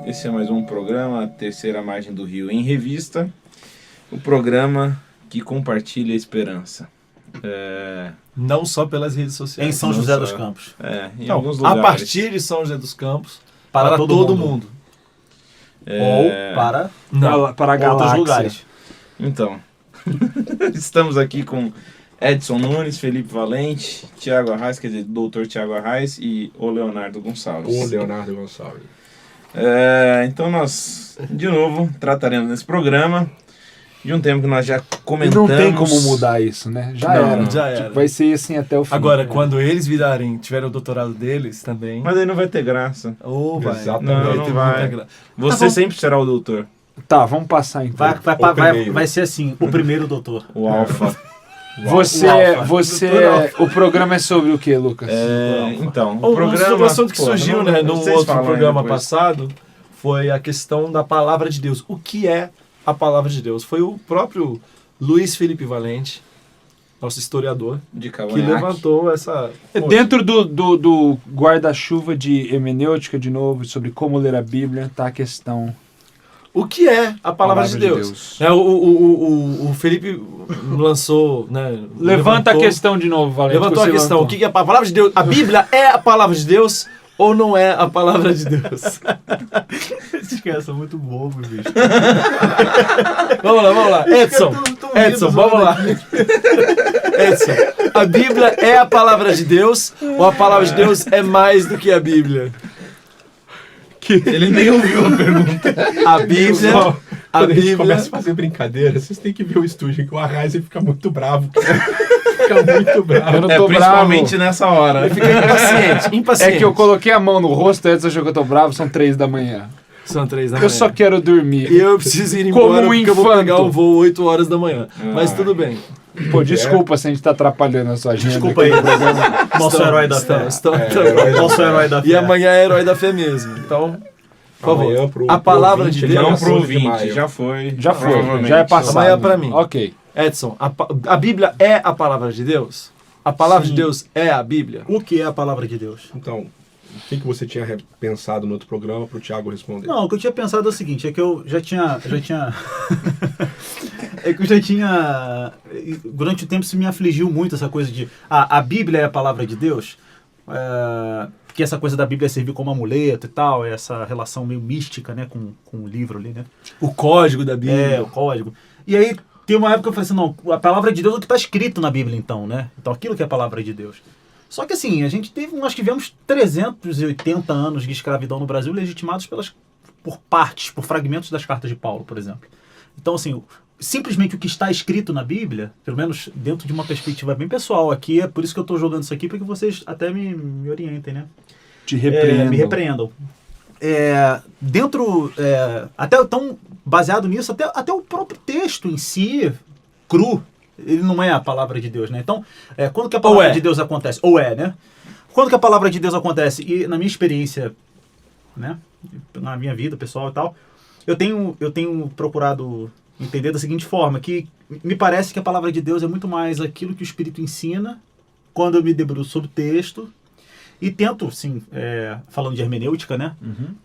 Esse é mais um programa, Terceira Margem do Rio em Revista. O programa que compartilha a esperança. Não só pelas redes sociais. Em São José dos Campos. Em Não, alguns a lugares. partir de São José dos Campos, para todo mundo. Ou para, Não, para a outros galáxia. lugares. Então, estamos aqui com Edson Nunes, Felipe Valente, Tiago Arraes, quer dizer, Dr. Tiago Arraes e o Leonardo Gonçalves. O Leonardo Gonçalves. Então nós, de novo, trataremos nesse programa de um tema que nós já E comentamos. não tem como mudar isso, né? Já Não, era. já Tipo, era. vai ser assim até o fim. Agora, né? quando eles tiverem o doutorado deles também. Mas aí não vai ter graça. Vai. Exatamente. Não ter vai. muita graça. Você bom. sempre será o doutor, Tá, vamos passar então. Vai ser assim, o primeiro doutor. o alfa. Você, O Alfa. o programa é sobre o que, Lucas? Então, o Um programa... assunto que pô, surgiu, não- né, no vocês outro falam aí programa depois. passado foi a questão da palavra de Deus. O que é a palavra de Deus? Foi o próprio Luiz Felipe Valente, nosso historiador, De que cavanhaque. levantou essa... Dentro do guarda-chuva de hermenêutica, de novo, sobre como ler a Bíblia, tá a questão. O que é a palavra de Deus? O Felipe lançou, né? Levanta a questão de novo, Valente. Levantou a você questão. O levantou. que é a palavra de Deus? A Bíblia é a palavra de Deus ou não é a palavra de Deus? Esses caras são muito bobos, bicho. Vamos lá. Edson, vamos lá. Edson, a Bíblia é a palavra de Deus ou a palavra de Deus é mais do que a Bíblia? Ele nem ouviu a pergunta. A Bíblia... A Quando a gente Bíblia... começa a fazer brincadeira, vocês têm que ver o estúdio, que o Arraiz ele fica muito bravo. Fica muito bravo. Eu não tô Principalmente nessa hora. Fica impaciente. É que eu coloquei a mão no rosto, Edson achou que eu tô bravo, são 3 da manhã. São 3 da manhã. Eu só quero dormir. E eu preciso ir Como embora um porque eu vou infanto. pegar o voo 8 horas da manhã. Mas tudo bem. Pô, desculpa se a gente tá atrapalhando a sua agenda. Desculpa aí. Nosso herói da fé. Nosso herói da fé. E amanhã é herói da fé mesmo. Então, por favor. Amanhã pro- A pro palavra ouvinte, de dia Não Deus... pro 14 de ouvinte, maio. já foi. Já foi, Provavelmente. já é passado. Amanhã é pra mim. Ok. Edson, a Bíblia é a palavra de Deus? A palavra de Deus é a Bíblia? O que é a palavra de Deus? Então, o que você tinha pensado no outro programa para o Thiago responder? Não, o que eu tinha pensado é o seguinte, é que eu já tinha... é que eu já tinha... Durante o tempo isso me afligiu muito, essa coisa de... a Bíblia é a palavra de Deus? Porque essa coisa da Bíblia servir como amuleto e tal, essa relação meio mística, né, com o livro ali, né? O código da Bíblia. O código. E aí, tem uma época que eu falei assim, não, a palavra de Deus é o que está escrito na Bíblia, então, né? Então, aquilo que é a palavra de Deus. Só que assim, nós tivemos 380 anos de escravidão no Brasil legitimados por fragmentos das cartas de Paulo, por exemplo. Então, assim, simplesmente o que está escrito na Bíblia, pelo menos dentro de uma perspectiva bem pessoal aqui, é por isso que eu estou jogando isso aqui, para que vocês até me orientem, né? Te repreendo. Me repreendam. Até então, baseado nisso, até o próprio texto em si, cru, ele não é a palavra de Deus, né? Então, quando que a palavra de Deus acontece? Né? Quando que a palavra de Deus acontece? E na minha experiência, né? Na minha vida pessoal e tal, eu tenho procurado entender da seguinte forma, que me parece que a palavra de Deus é muito mais aquilo que o Espírito ensina quando eu me debruço sobre o texto e tento, sim, falando de hermenêutica, né?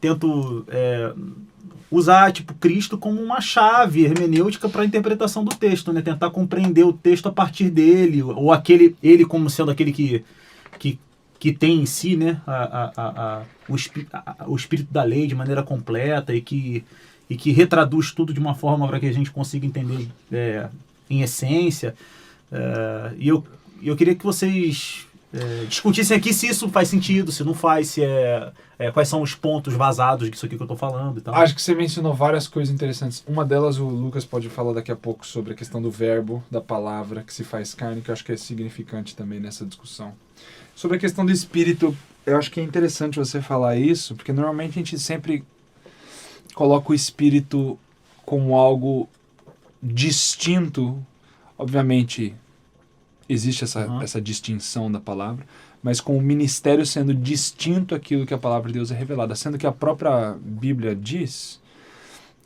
Tento usar, tipo, Cristo como uma chave hermenêutica para a interpretação do texto, né? Tentar compreender o texto a partir dele, ou ele como sendo aquele que tem em si, né, o espírito da lei de maneira completa e que retraduz tudo de uma forma para que a gente consiga entender em essência. E eu queria que vocês discutissem aqui se isso faz sentido, se não faz, se quais são os pontos vazados disso aqui que eu estou falando e tal. Acho que você mencionou várias coisas interessantes. Uma delas o Lucas pode falar daqui a pouco sobre a questão do verbo, da palavra que se faz carne, que eu acho que é significante também nessa discussão. Sobre a questão do espírito, eu acho que é interessante você falar isso, porque normalmente a gente sempre coloca o espírito como algo distinto. Obviamente existe essa distinção da palavra, mas com o ministério sendo distinto aquilo que a palavra de Deus é revelada, sendo que a própria Bíblia diz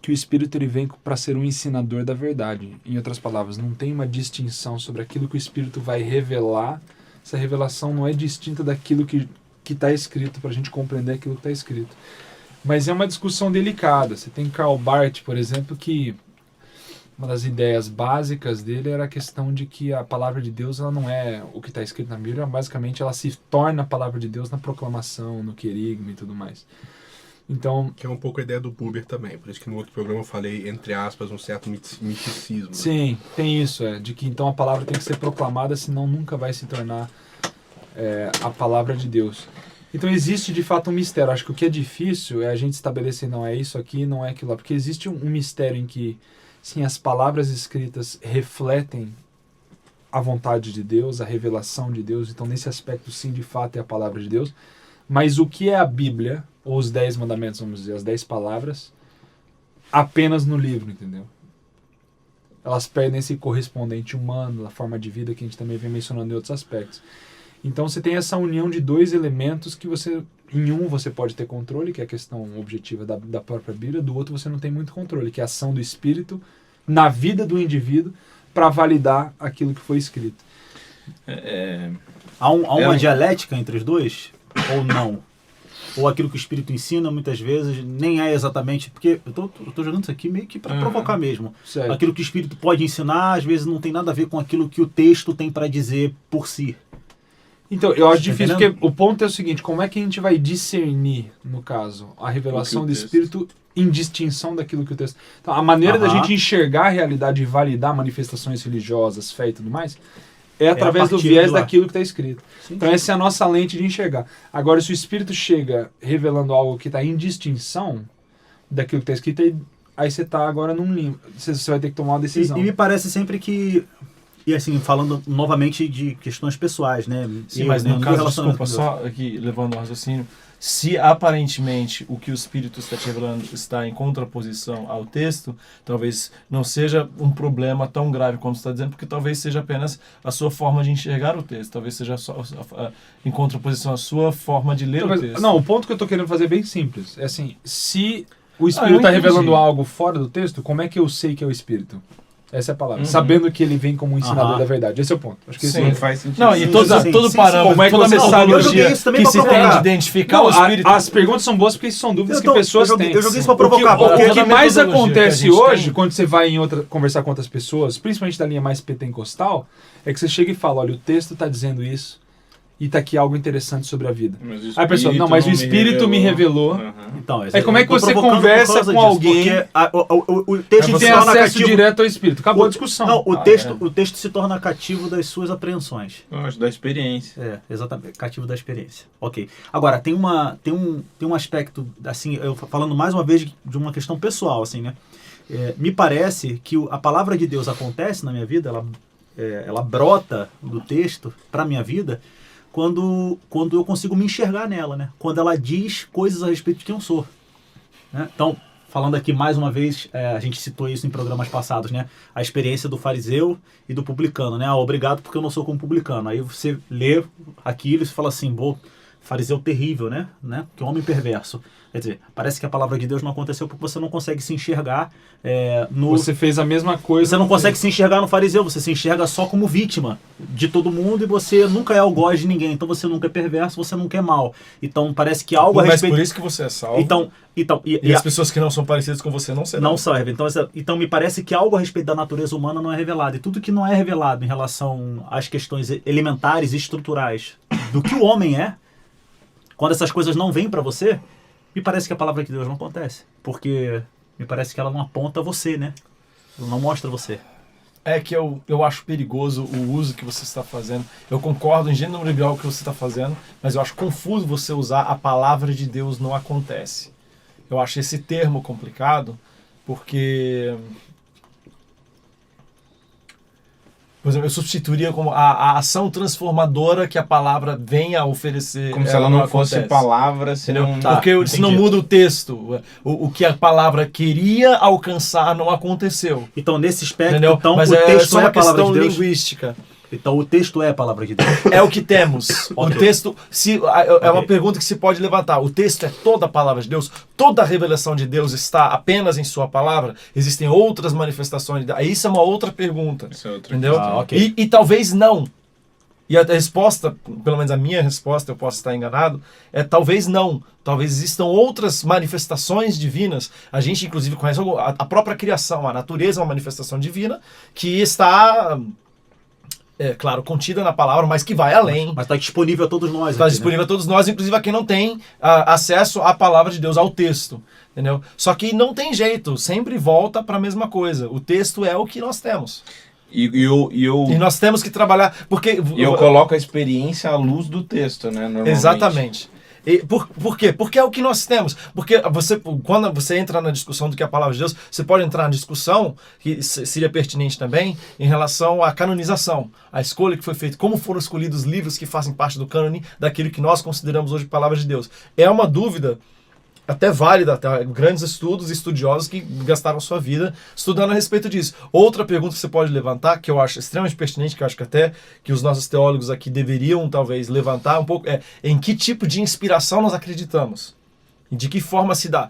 que o Espírito ele vem para ser um ensinador da verdade. Em outras palavras, não tem uma distinção sobre aquilo que o Espírito vai revelar. Essa revelação não é distinta daquilo que está escrito, para a gente compreender aquilo que está escrito. Mas é uma discussão delicada. Você tem Karl Barth, por exemplo, que uma das ideias básicas dele era a questão de que a palavra de Deus ela não é o que está escrito na Bíblia, basicamente ela se torna a palavra de Deus na proclamação, no querigma e tudo mais. Então, Que é um pouco a ideia do Buber também, por isso que no outro programa eu falei, entre aspas, um certo misticismo. Né? sim, tem isso, de que então a palavra tem que ser proclamada, senão nunca vai se tornar a palavra de Deus. Então existe de fato um mistério. Acho que o que é difícil é a gente estabelecer, não é isso aqui, não é aquilo lá, porque existe um mistério em que, sim, as palavras escritas refletem a vontade de Deus, a revelação de Deus, então nesse aspecto sim, de fato é a palavra de Deus, mas o que é a Bíblia, ou os 10 mandamentos, vamos dizer, as 10 palavras, apenas no livro, entendeu? Elas perdem esse correspondente humano, a forma de vida que a gente também vem mencionando em outros aspectos. Então você tem essa união de dois elementos que você, em um você pode ter controle, que é a questão objetiva da própria Bíblia, do outro você não tem muito controle, que é a ação do Espírito na vida do indivíduo para validar aquilo que foi escrito. Há uma dialética entre os dois? Ou não? Ou aquilo que o Espírito ensina, muitas vezes, nem é exatamente... Porque eu tô jogando isso aqui meio que para provocar mesmo. Certo. Aquilo que o Espírito pode ensinar, às vezes não tem nada a ver com aquilo que o texto tem para dizer por si. Então, eu acho Tá difícil, entendendo? porque o ponto é o seguinte, como é que a gente vai discernir, no caso, a revelação O do que o texto- Espírito em distinção daquilo que o texto... Então, a maneira da Aham. gente enxergar a realidade e validar manifestações religiosas, fé e tudo mais, é através do partir viés de lá. daquilo que está escrito. Então essa é a nossa lente de enxergar. Agora, se o Espírito chega revelando algo que está em distinção daquilo que está escrito, aí você está agora num limbo. Você vai ter que tomar uma decisão. E me parece sempre que... E assim, falando novamente de questões pessoais, né? Sim, mas no meu caso, relacionamento desculpa, com Deus. só aqui levando o raciocínio, se aparentemente o que o Espírito está te revelando está em contraposição ao texto, talvez não seja um problema tão grave como você está dizendo, porque talvez seja apenas a sua forma de enxergar o texto, talvez seja só em contraposição à sua forma de ler Então, o texto. não, o ponto que eu estou querendo fazer é bem simples. É assim, se o eu Espírito está entendi. revelando algo fora do texto, como é que eu sei que é o Espírito? Essa é a palavra. Sabendo que ele vem como um ensinador Aham. da verdade. Esse é o ponto. Acho que esse Sim. é Não faz sentido. Não, e Sim, todo, sim, todo sim, parâmetro, como é que toda você sabe metodologia eu joguei isso também que pra se tem provocar. de identificar Não, o Espírito... as perguntas são boas porque são dúvidas que Então, pessoas eu joguei têm. isso pra provocar, O porque que mais metodologia que a acontece gente hoje, tem- quando você vai conversar com outras pessoas, principalmente da linha mais pentecostal, é que você chega e fala, olha, o texto está dizendo isso e está aqui algo interessante sobre a vida. Mas o Aí a pessoa, não, mas o Espírito me revelou. Aham. Então, Aí como é que eu tô você provocando conversa por causa com disso, alguém porque o texto que se tem torna acesso cativo... direto ao Espírito? Acabou a discussão. Não, o texto se torna cativo das suas apreensões. Eu acho da experiência. É, exatamente, cativo da experiência. Ok. Agora, tem um aspecto, assim, eu falando mais uma vez de uma questão pessoal, assim, né? Me parece que a palavra de Deus acontece na minha vida, ela brota do texto para minha vida quando eu consigo me enxergar nela, né? Quando ela diz coisas a respeito de quem eu sou. Né? Então, falando aqui mais uma vez, a gente citou isso em programas passados, né? A experiência do fariseu e do publicano, né? Obrigado porque eu não sou como publicano. Aí você lê aquilo e você fala assim, fariseu terrível, né? Que homem perverso. Quer dizer, parece que a palavra de Deus não aconteceu porque você não consegue se enxergar Você fez a mesma coisa. Você não consegue se enxergar no fariseu, você se enxerga só como vítima de todo mundo e você nunca é algoz de ninguém. Então você nunca é perverso, você nunca é mal. Então parece que algo a Mas respeito... por isso que você é salvo. Então, E as pessoas que não são parecidas com você não serão. não serve. Então me parece que algo a respeito da natureza humana não é revelado. E tudo que não é revelado em relação às questões elementares e estruturais do que o homem é, quando essas coisas não vêm para você, me parece que a palavra de Deus não acontece. Porque me parece que ela não aponta você, né? Ela não mostra você. É que eu acho perigoso o uso que você está fazendo. Eu concordo em gênero grau com o que você está fazendo, mas eu acho confuso você usar a palavra de Deus não acontece. Eu acho esse termo complicado, porque... Por exemplo, eu substituiria como a ação transformadora que a palavra vem a oferecer. Como se ela não fosse acontece. palavra, se Entendeu? não... Tá, Porque se não entendi. muda o texto, o que a palavra queria alcançar não aconteceu. Então, nesse aspecto, Entendeu? então, Mas o é texto só é uma a palavra questão de Deus. linguística. Então, o texto é a palavra de Deus. É o que temos. O Ok. texto, é uma Ok. pergunta que se pode levantar. O texto é toda a palavra de Deus? Toda a revelação de Deus está apenas em sua palavra? Existem outras manifestações? Aí isso é uma outra pergunta. Isso é outra Entendeu? questão. ok. E talvez não. E a resposta, pelo menos a minha resposta, eu posso estar enganado, é talvez não. Talvez existam outras manifestações divinas. A gente, inclusive, conhece a própria criação, a natureza é uma manifestação divina que está, claro, contida na palavra, mas que vai além. Mas está disponível a todos nós. Está aqui, disponível a todos nós, inclusive a quem não tem acesso à palavra de Deus, ao texto. Entendeu? Só que não tem jeito, sempre volta para a mesma coisa. O texto é o que nós temos. E nós temos que trabalhar, porque... Eu coloco a experiência à luz do texto, né? Normalmente. Exatamente. E por quê? Porque é o que nós temos. Porque quando você entra na discussão do que é a palavra de Deus, você pode entrar na discussão, que seria pertinente também, em relação à canonização. A escolha que foi feita, como foram escolhidos os livros que fazem parte do cânone daquilo que nós consideramos hoje palavra de Deus. É uma dúvida até válida, até grandes estudiosos que gastaram sua vida estudando a respeito disso. Outra pergunta que você pode levantar, que eu acho extremamente pertinente, que eu acho que até que os nossos teólogos aqui deveriam talvez levantar um pouco, é em que tipo de inspiração nós acreditamos? E de que forma se dá?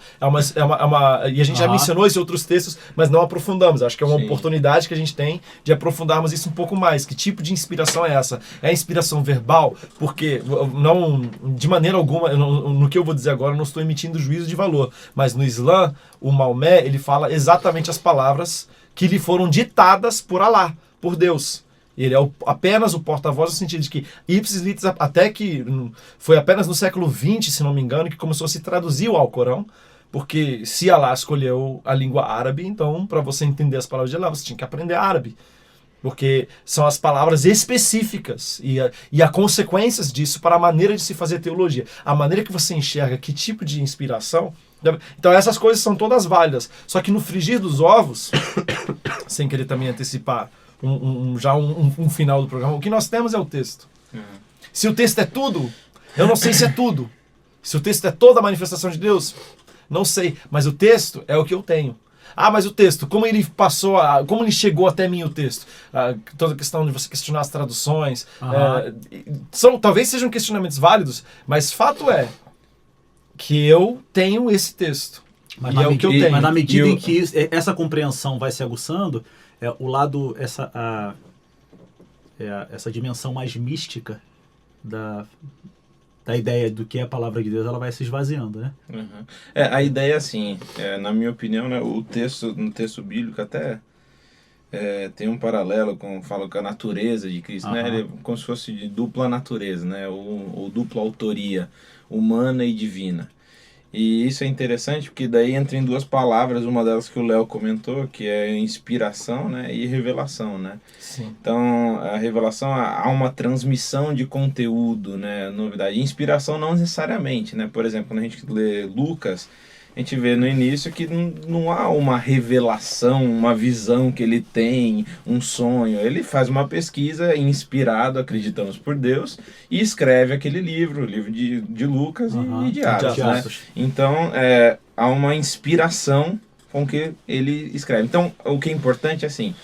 E a gente já mencionou isso em outros textos, mas não aprofundamos. Acho que é uma oportunidade que a gente tem de aprofundarmos isso um pouco mais. Que tipo de inspiração é essa? É a inspiração verbal? Porque, não, de maneira alguma, no que eu vou dizer agora, eu não estou emitindo juízo de valor. Mas no Islã, o Maomé, ele fala exatamente as palavras que lhe foram ditadas por Alá, por Deus. Ele é apenas o porta-voz no sentido de que ipsis litteris, até que foi apenas no século XX, se não me engano, que começou a se traduzir o Alcorão, porque se Alá escolheu a língua árabe, então para você entender as palavras de Alá, você tinha que aprender árabe, porque são as palavras específicas e há consequências disso para a maneira de se fazer teologia, a maneira que você enxerga que tipo de inspiração. Então essas coisas são todas válidas, só que no frigir dos ovos, sem querer também antecipar um final do programa, o que nós temos é o texto. Se o texto é tudo, eu não sei se é tudo. Se o texto é toda a manifestação de Deus, não sei. Mas o texto é o que eu tenho. Mas o texto, como ele passou, como ele chegou até mim o texto? Toda a questão de você questionar as traduções. Talvez sejam questionamentos válidos, mas fato é que eu tenho esse texto. Mas é o que eu tenho. Mas na medida em que essa compreensão vai se aguçando, o lado, essa dimensão mais mística da ideia do que é a palavra de Deus, ela vai se esvaziando, né? A ideia é assim, na minha opinião, né, no texto bíblico até tem um paralelo com a natureza de Cristo, né? Ele é como se fosse de dupla natureza, né? Ou dupla autoria, humana e divina. E isso é interessante porque daí entra em duas palavras, uma delas que o Léo comentou, que é inspiração, né, e revelação, né? Sim. Então, a revelação, há uma transmissão de conteúdo, né, novidade. Inspiração não necessariamente, né? Por exemplo, quando a gente lê Lucas, a gente vê no início que não há uma revelação, uma visão que ele tem, um sonho. Ele faz uma pesquisa inspirado, acreditamos por Deus, e escreve aquele livro, o livro de Lucas e de Atos. Né? Então, há uma inspiração com que ele escreve. Então, o que é importante é assim,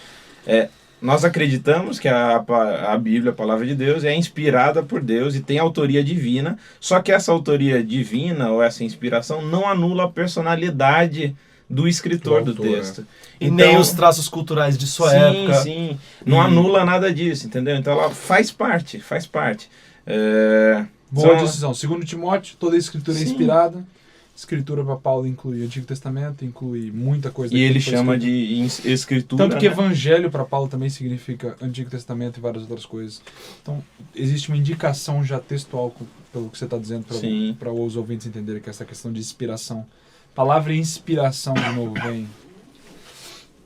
nós acreditamos que a Bíblia, a Palavra de Deus, é inspirada por Deus e tem autoria divina, só que essa autoria divina ou essa inspiração não anula a personalidade do escritor do texto. E então, nem os traços culturais de sua época. Sim, não anula nada disso, entendeu? Então ela faz parte. Boa decisão. Segundo Timóteo, toda a escritura é inspirada. Escritura para Paulo inclui o Antigo Testamento, inclui muita coisa. E ele chama de escritura. Tanto que evangelho para Paulo também significa Antigo Testamento e várias outras coisas. Então, existe uma indicação já textual, pelo que você está dizendo, para os ouvintes entenderem que essa questão de inspiração. A palavra inspiração, de novo, vem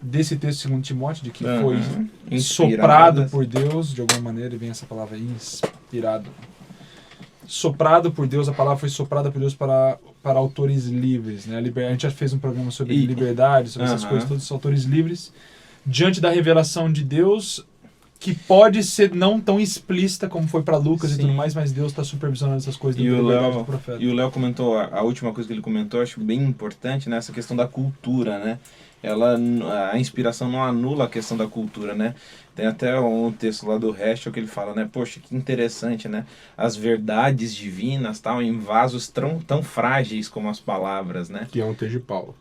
desse texto segundo Timóteo, de que foi soprado por Deus, de alguma maneira, e vem essa palavra inspirado. Soprado por Deus, a palavra foi soprada por Deus para autores livres, né? A gente já fez um programa sobre liberdade, sobre essas coisas, todos os autores livres, diante da revelação de Deus, que pode ser não tão explícita como foi para Lucas e tudo mais, mas Deus está supervisionando essas coisas da liberdade do profeta. E o Léo comentou, a última coisa que ele comentou, eu acho bem importante, né? Essa questão da cultura, né? A inspiração não anula a questão da cultura, né? Tem até um texto lá do Heschel que ele fala, né? Poxa, que interessante, né? As verdades divinas tal, em vasos tão frágeis como as palavras, né? Que é um texto de Paulo.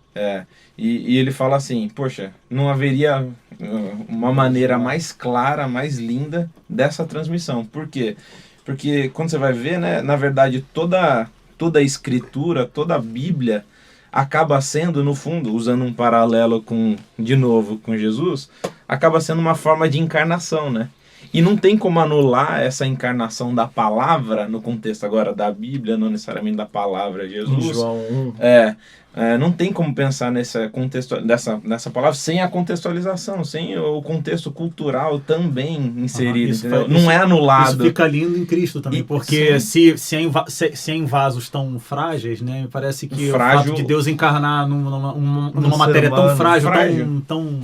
E ele fala assim, poxa, não haveria uma maneira mais clara, mais linda dessa transmissão. Por quê? Porque quando você vai ver, né, na verdade, toda a escritura, toda a Bíblia acaba sendo, no fundo, usando um paralelo de novo com Jesus, acaba sendo uma forma de encarnação, né? E não tem como anular essa encarnação da palavra, no contexto agora da Bíblia, não necessariamente da palavra Jesus. Em João 1. Não tem como pensar nessa palavra sem a contextualização, sem o contexto cultural também inserido. Não é anulado. Isso fica lindo em Cristo também, porque se em vasos tão frágeis, né, me parece que o fato de Deus encarnar numa matéria tão frágil. Tão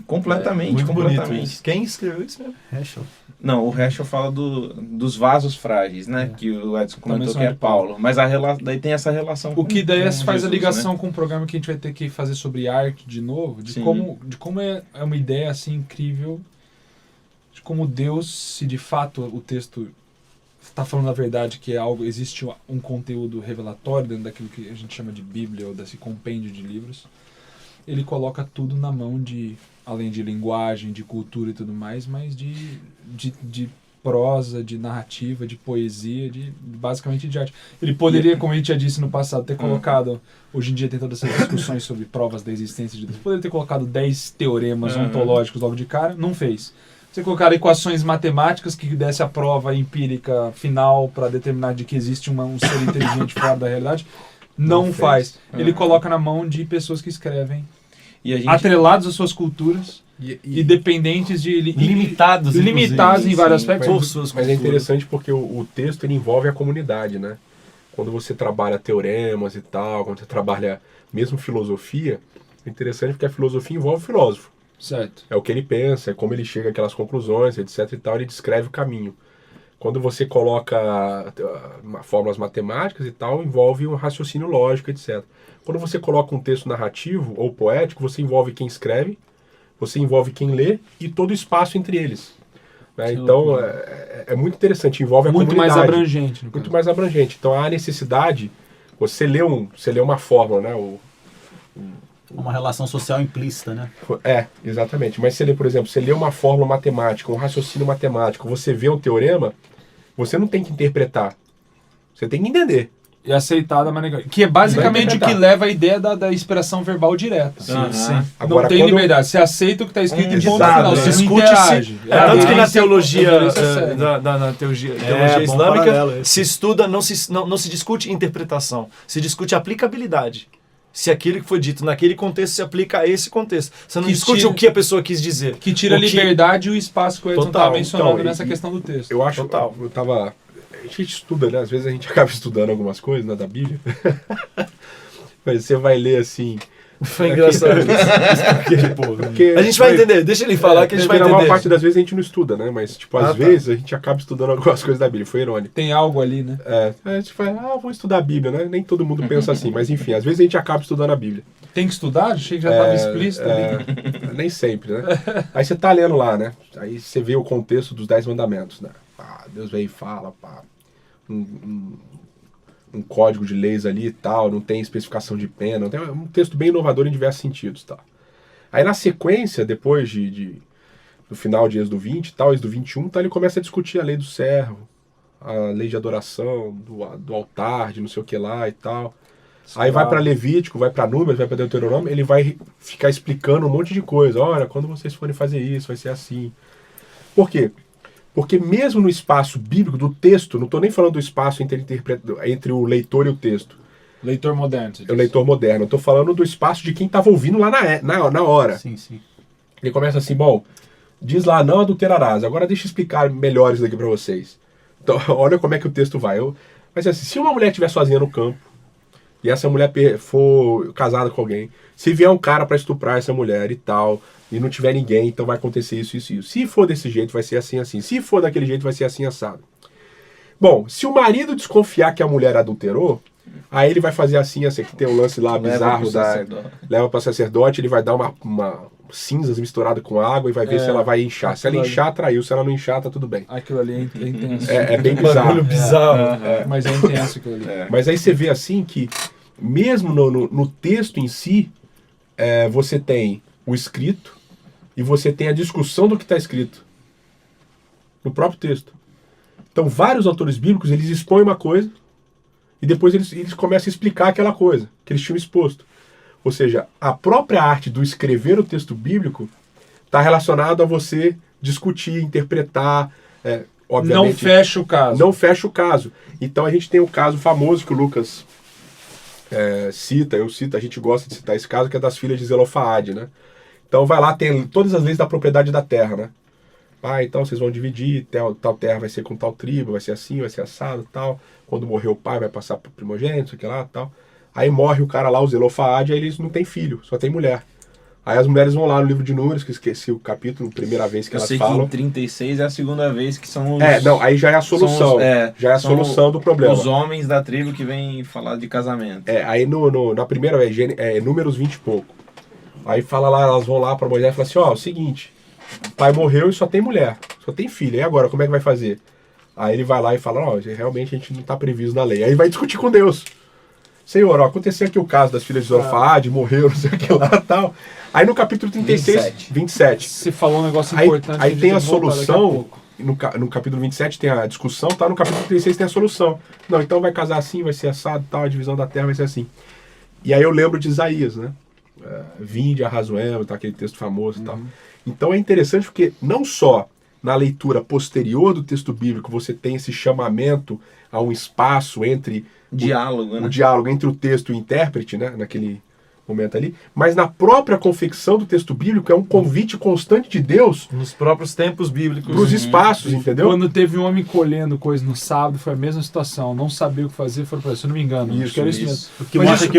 completamente. Muito completamente. bonito isso. Quem escreveu isso mesmo? Heschel. Não, o Heschel fala dos vasos frágeis, né? Que o Edson comentou que é Paulo. Mas daí tem essa relação o que daí faz Jesus, a ligação, né? com o programa que a gente vai ter que fazer sobre arte de novo, de como é uma ideia assim incrível, de como Deus, se de fato o texto está falando a verdade, que é algo, existe um conteúdo revelatório dentro daquilo que a gente chama de Bíblia ou desse compêndio de livros, ele coloca tudo na mão além de linguagem, de cultura e tudo mais, mas de prosa, de narrativa, de poesia, basicamente de arte. Ele poderia, como a gente já disse no passado, ter colocado, hoje em dia tem todas essas discussões sobre provas da existência de Deus, poderia ter colocado 10 teoremas ontológicos logo de cara, não fez. Você colocar equações matemáticas que desse a prova empírica final para determinar de que existe um ser inteligente fora da realidade, não faz. Ele coloca na mão de pessoas que escrevem atrelados às suas culturas e dependentes de... Limitados em vários aspectos. Mas é interessante porque o texto ele envolve a comunidade, né? Quando você trabalha teoremas e tal, quando você trabalha mesmo filosofia, é interessante porque a filosofia envolve o filósofo. Certo. É o que ele pensa, é como ele chega àquelas conclusões, etc e tal, ele descreve o caminho. Quando você coloca fórmulas matemáticas e tal, envolve um raciocínio lógico, etc. Quando você coloca um texto narrativo ou poético, você envolve quem escreve, você envolve quem lê e todo o espaço entre eles. Né? Então, é muito interessante, envolve a muito comunidade. Mais abrangente. Muito mais abrangente. Então, há necessidade, você lê uma fórmula, né? Uma relação social implícita, né? Exatamente. Mas por exemplo, você lê uma fórmula matemática, um raciocínio matemático, você vê um teorema, você não tem que interpretar. Você tem que entender. E aceitar da maneira... Que é basicamente o que leva a ideia da inspiração verbal direta. Sim. Agora, não tem liberdade. Você aceita o que está escrito e ponto final. Você Discute interage. Tanto que na teologia islâmica se estuda, não se discute interpretação, se discute aplicabilidade. Se aquilo que foi dito naquele contexto se aplica a esse contexto. Você não discute o que a pessoa quis dizer. Que tira a liberdade e o espaço que o Edson estava mencionando nessa questão do texto. Eu acho... A gente estuda, né? Às vezes a gente acaba estudando algumas coisas, né, da Bíblia. Mas você vai ler assim... Foi engraçado isso. Porque a gente vai entender. Deixa ele falar que a gente vai entender. Na maior parte das vezes a gente não estuda, né? Mas, às vezes a gente acaba estudando algumas coisas da Bíblia. Foi irônico. Tem algo ali, né? A gente fala, vou estudar a Bíblia, né? Nem todo mundo pensa assim. Mas, enfim, às vezes a gente acaba estudando a Bíblia. Tem que estudar? Achei que já estava explícito ali. Nem sempre, né? Aí você tá lendo lá, né? Aí você vê o contexto dos 10 mandamentos, né? Deus vem e fala, um código de leis ali e tal, não tem especificação de pena, é um texto bem inovador em diversos sentidos, tá? Aí na sequência, depois do final de Êxodo 20 e tal, Êxodo 21, tá, ele começa a discutir a lei do servo, a lei de adoração, do altar, de não sei o que lá e tal. Aí vai para Levítico, vai para Números, vai para Deuteronômio, ele vai ficar explicando um monte de coisa. Olha, quando vocês forem fazer isso, vai ser assim. Por quê? Porque mesmo no espaço bíblico do texto, não estou nem falando do espaço entre o leitor e o texto. Leitor moderno. É o leitor moderno. Estou falando do espaço de quem estava ouvindo lá na hora. Sim. Ele começa assim, diz lá, não adulterarás. Agora deixa eu explicar melhor isso daqui para vocês. Então, olha como é que o texto vai. Mas assim, se uma mulher estiver sozinha no campo, e essa mulher for casada com alguém, se vier um cara para estuprar essa mulher e tal, e não tiver ninguém, então vai acontecer isso. Se for desse jeito, vai ser assim. Se for daquele jeito, vai ser assim, assado. Bom, se o marido desconfiar que a mulher adulterou, aí ele vai fazer assim, que tem um lance lá bizarro, leva para sacerdote, ele vai dar uma cinzas misturada com água e vai ver se ela vai inchar. Se ela inchar, traiu. Se ela não inchar, tá tudo bem. Aquilo ali é intenso. É bem bizarro. Mas é intenso aquilo ali. Mas aí você vê assim que, mesmo no texto em si, você tem o escrito e você tem a discussão do que está escrito. no próprio texto. Então, vários autores bíblicos, eles expõem uma coisa e depois eles começam a explicar aquela coisa que eles tinham exposto. Ou seja, a própria arte do escrever o texto bíblico está relacionado a você discutir, interpretar, obviamente... Não fecha o caso. Não fecha o caso. Então a gente tem o caso famoso que o Lucas cita, a gente gosta de citar esse caso, que é das filhas de Zelofaade, né? Então vai lá, tem todas as leis da propriedade da terra, né? Então vocês vão dividir, tal terra vai ser com tal tribo, vai ser assim, vai ser assado, tal. Quando morrer o pai vai passar pro primogênito, isso aqui lá, tal. Aí morre o cara lá, o Zelofaade, aí eles não têm filho, só tem mulher. Aí as mulheres vão lá no livro de Números, que esqueci o capítulo, primeira vez que elas falam. Eu sei que em 36 é a segunda vez que são os... aí já é a solução. Já é a solução do problema. Os homens da tribo que vêm falar de casamento. Aí na primeira é Números 20 e pouco. Aí fala lá, elas vão lá pra Moisés e falam assim, o seguinte, o pai morreu e só tem mulher, só tem filha, e agora, como é que vai fazer? Aí ele vai lá e fala, realmente a gente não tá previsto na lei. Aí vai discutir com Deus. Senhor, aconteceu aqui o caso das filhas de Zelofaade, morreu, não sei o que lá e tal. Aí no capítulo 36, 27. Você falou um negócio importante. Aí tem a solução, no capítulo 27 tem a discussão, no capítulo 36 tem a solução. Não, então vai casar assim, vai ser assado, tal, a divisão da terra vai ser assim. E aí eu lembro de Isaías, né? Vinde a Razoel, tá, aquele texto famoso e tal. Então é interessante porque não só na leitura posterior do texto bíblico você tem esse chamamento a um espaço entre... Diálogo, né? O diálogo entre o texto e o intérprete, né? Naquele momento ali. Mas na própria confecção do texto bíblico é um convite constante de Deus... Nos próprios tempos bíblicos. Para os espaços, entendeu? Quando teve um homem colhendo coisa no sábado, foi a mesma situação. Não sabia o que fazer, foram para isso. Se eu não me engano. Isso, acho que era isso mesmo. Que mostra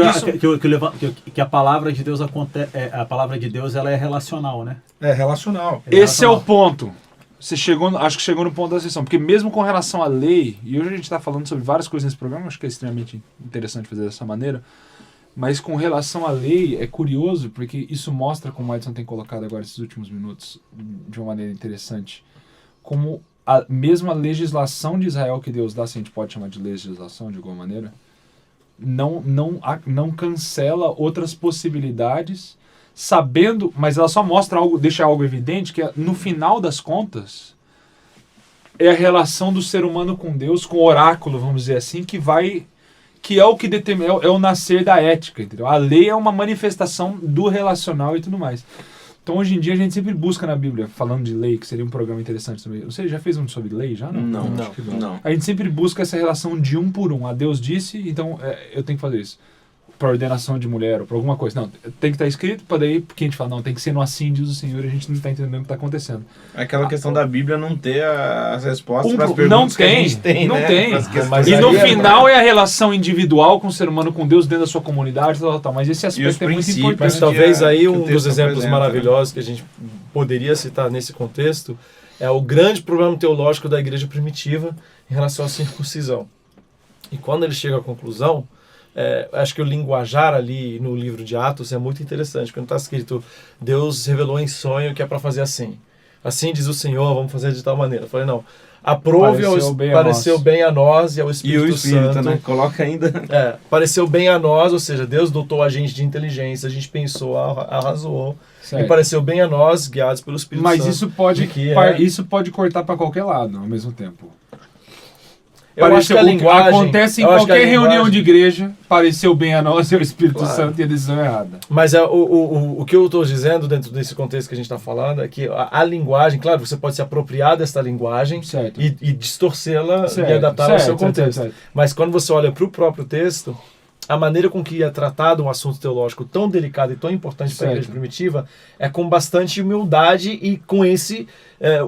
que a palavra de Deus a palavra de Deus ela é relacional, né? É relacional. Esse é o ponto. Você acho que chegou no ponto da sessão. Porque mesmo com relação à lei, e hoje a gente está falando sobre várias coisas nesse programa, acho que é extremamente interessante fazer dessa maneira, mas com relação à lei, é curioso, porque isso mostra, como o Edson tem colocado agora esses últimos minutos, de uma maneira interessante, como mesmo a legislação de Israel que Deus dá, se a gente pode chamar de legislação de alguma maneira, não cancela outras possibilidades, sabendo, mas ela só mostra algo, deixa algo evidente, que no final das contas é a relação do ser humano com Deus, com o oráculo, vamos dizer assim, que é o que determina, é o nascer da ética, entendeu? A lei é uma manifestação do relacional e tudo mais. Então hoje em dia a gente sempre busca na Bíblia, falando de lei, que seria um programa interessante também. Você já fez um sobre lei já? Não. A gente sempre busca essa relação de um por um. A Deus disse, então eu tenho que fazer isso. Para ordenação de mulher ou para alguma coisa. Não, tem que estar escrito para daí, porque a gente fala, não, tem que ser no assim diz o Senhor e a gente não está entendendo o que está acontecendo. É aquela questão da Bíblia não ter as respostas para as perguntas que a gente tem, não né? tem. Mas e no final é a relação individual com o ser humano, com Deus dentro da sua comunidade, tal. Mas esse aspecto é muito importante. Mas talvez aí um dos dos exemplos maravilhosos que a gente poderia citar nesse contexto é o grande problema teológico da igreja primitiva em relação à circuncisão. E quando ele chega à conclusão, acho que o linguajar ali no livro de Atos é muito interessante. Quando está escrito, Deus revelou em sonho que é para fazer assim. Assim diz o Senhor, vamos fazer de tal maneira. Eu falei, não, pareceu bem a nós e ao Espírito Santo. Né? Coloca ainda... pareceu bem a nós, ou seja, Deus dotou a gente de inteligência, a gente pensou, arrasou. Certo. E pareceu bem a nós, guiados pelo Espírito Santo. Mas isso pode cortar para qualquer lado ao mesmo tempo. Eu acho que a linguagem acontece em qualquer reunião de igreja, pareceu bem a nós e o Espírito Santo e a decisão errada. Mas o que eu estou dizendo dentro desse contexto que a gente está falando é que a linguagem, claro, você pode se apropriar desta linguagem e distorcê-la e adaptá-la ao seu contexto. Mas quando você olha para o próprio texto, a maneira com que é tratado um assunto teológico tão delicado e tão importante para a igreja primitiva é com bastante humildade e com esse...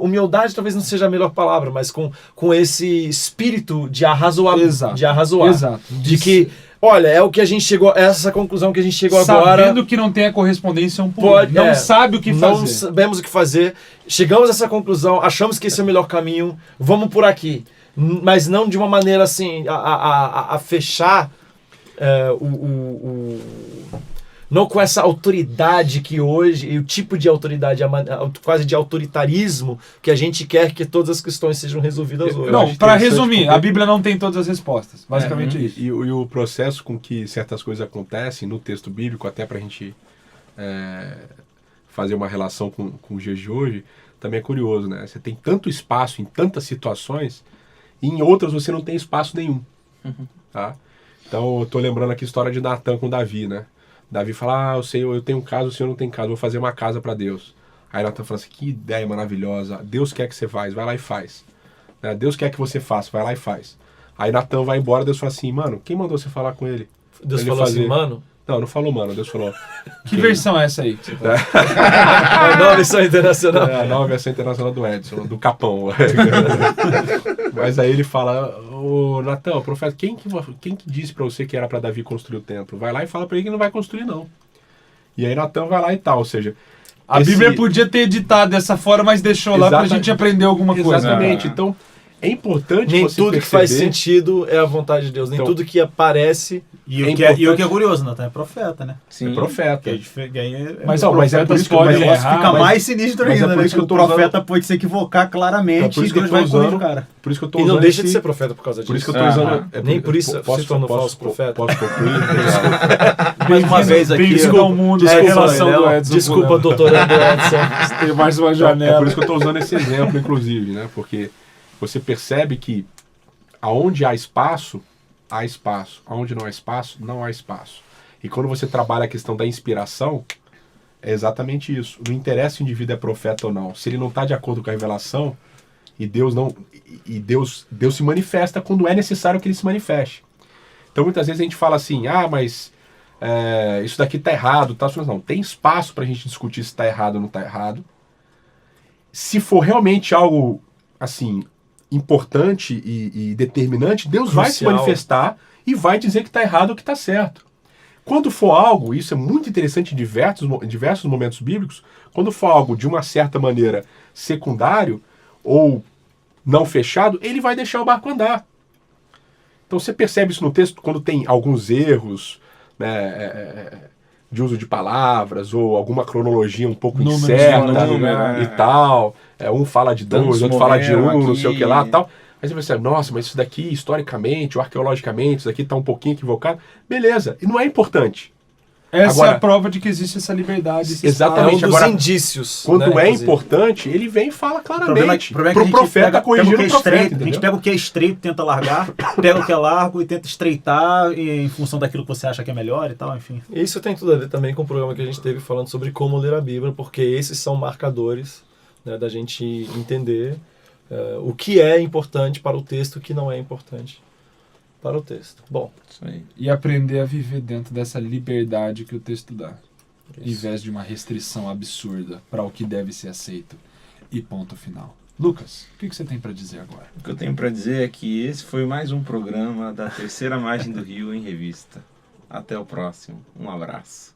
humildade talvez não seja a melhor palavra, mas com esse espírito de arrazoar. Exato. De que, olha, é o que a gente chegou, essa conclusão que a gente chegou agora. Sabendo que não tem a correspondência um por outro. Não sabe o que fazer. Não sabemos o que fazer. Chegamos a essa conclusão, achamos que esse é o melhor caminho, vamos por aqui. Mas não de uma maneira assim, a fechar... não com essa autoridade que hoje, e o tipo de autoridade, quase de autoritarismo, que a gente quer que todas as questões sejam resolvidas hoje. Não, para resumir, a Bíblia não tem todas as respostas. Basicamente isso. E o processo com que certas coisas acontecem no texto bíblico, até para a gente fazer uma relação com os dias de hoje, também é curioso, né? Você tem tanto espaço em tantas situações, e em outras você não tem espaço nenhum. Tá? Então, eu tô lembrando aqui a história de Natan com Davi, né? Davi fala, eu tenho um casa, o Senhor não tem casa, vou fazer uma casa para Deus. Aí Natan fala assim, que ideia maravilhosa, Deus quer que você faz, vai lá e faz. Né? Deus quer que você faça, vai lá e faz. Aí Natan vai embora, Deus fala assim, mano, quem mandou você falar com ele? Deus Ele falou fazer. assim, mano... Não falou mano, Deus falou... Que versão é essa aí? Que você tá? A nova versão internacional. É a nova versão internacional do Edson, do Capão. Mas aí ele fala, ô Natan, profeta, quem que disse pra você que era pra Davi construir o templo? Vai lá e fala pra ele que não vai construir não. E aí Natan vai lá e tal, ou seja... A Bíblia podia ter editado dessa forma, mas deixou lá pra gente aprender alguma coisa. Exatamente, então é importante Nem você tudo perceber... que faz sentido é a vontade de Deus, nem Então, tudo que aparece... E É o que é curioso, Natan é profeta, né? Sim. É profeta. Mas Não, os mas é por profetas isso que eu- podem mas errar. Fica mas- mais sinistro mas é ainda, por né? isso que eu O tô profeta pode se equivocar É claramente por e isso que eu Deus tô vai corrigir o usando, cara. por isso que eu tô E usando não deixa de esse- ser profeta por causa disso. Por isso que eu tô usando... Nem por isso se torna um falso profeta. Posso concluir? Mais uma vez aqui. Bem-vindo ao mundo, Desculpa, relação do Edson. Desculpa, doutorando Edson. Tem mais uma É janela. por isso que eu estou usando esse exemplo, inclusive, né? Porque você percebe que aonde há espaço, há espaço. Aonde não há espaço, não há espaço. E quando você trabalha a questão da inspiração, é exatamente isso. Não interessa se o indivíduo é profeta ou não. Se ele não está de acordo com a revelação, e Deus não, e Deus se manifesta quando é necessário que ele se manifeste. Então muitas vezes a gente fala assim, mas isso daqui está errado, tá? Não, tem espaço para a gente discutir se está errado ou não está errado. Se for realmente algo assim importante e determinante, Deus vai se Crucial. manifestar e vai dizer que está errado ou que está certo. Quando for algo, isso é muito interessante em diversos momentos bíblicos, quando for algo de uma certa maneira secundário ou não fechado, ele vai deixar o barco andar. Então você percebe isso no texto quando tem alguns erros, né, de uso de palavras ou alguma cronologia um pouco Números incerta fora de e tal. Um fala de dois, Tantos outro fala de morreram não sei o que aqui. lá e tal. Aí você percebe, nossa, mas isso daqui, historicamente ou arqueologicamente, isso daqui está um pouquinho equivocado. Beleza, e não é importante. Essa Agora- é a prova de que existe essa liberdade. Esse É um Exatamente. espaço. dos Agora, indícios. Quando né, é inclusive. importante, ele vem e fala O problema, claramente. o problema é que Pro a gente profeta pega corrigir o que é o profeta, estreito, a gente entendeu? pega o que é estreito, tenta largar, pega o que é largo e tenta estreitar em função daquilo que você acha que é melhor e tal, enfim. Isso tem tudo a ver também com o programa que a gente teve falando sobre como ler a Bíblia, porque esses são marcadores, né, da gente entender o que é importante para o texto e o que não é importante para o texto. Bom, Isso aí. E aprender a viver dentro dessa liberdade que o texto dá. Em isso. vez de uma restrição absurda para o que deve ser aceito. E ponto final. Lucas, o que você tem para dizer agora? O que eu tenho para dizer é que esse foi mais um programa da Terceira Margem do Rio em Revista. Até o próximo. Um abraço.